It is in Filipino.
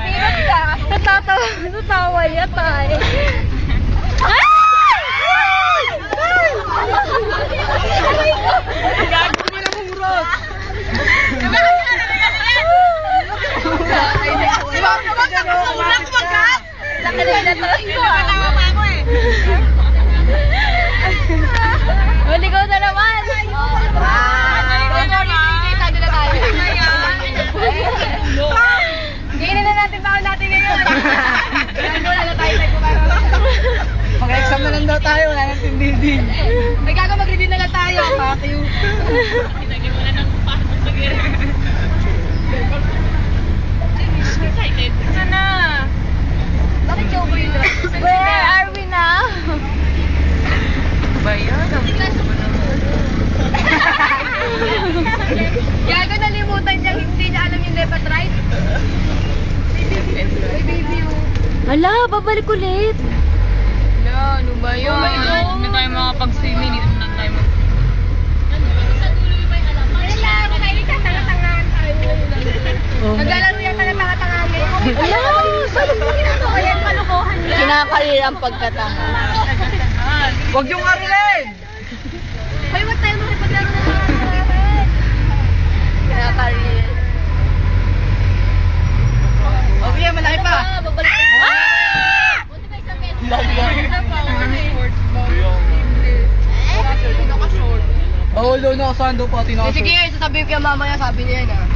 Umiingat ka. Natawa niya tayo. Gago mo na murot! Maligaw na naman. Ginin na natin taon natin ngayon. Wala na tayo Mag-exam na lang daw tayo, wala nang tindin. May gago mag-review na lang tayo. Matthew. Pinagyan mo na ng pasok sa gira. Excited. Sana. Bakit joke ko yun? Where are we now? Ba yan? Gago nalimutan niya, hindi niya alam yung left at right. May baby oh. Hala, babalik ulit. Ano ba yun? Oh my God. Hindi na tayo makapag-swimming. Dito na tayo mag... Naglalaro yan ka na tanga-tanga ngayon. Ala, saan mo yun? Kaya kalukuhan niya. Kinakalil ang pagkatanga. Huwag yung arilin! Hoy, wag tayo makipaglaro na naman. Kinakalil. Okay, malaki pa! Babalik ka. Oo, lono ako saan daw po, Sige, sasabihin ko yung mama niya, sabi niya yan ah.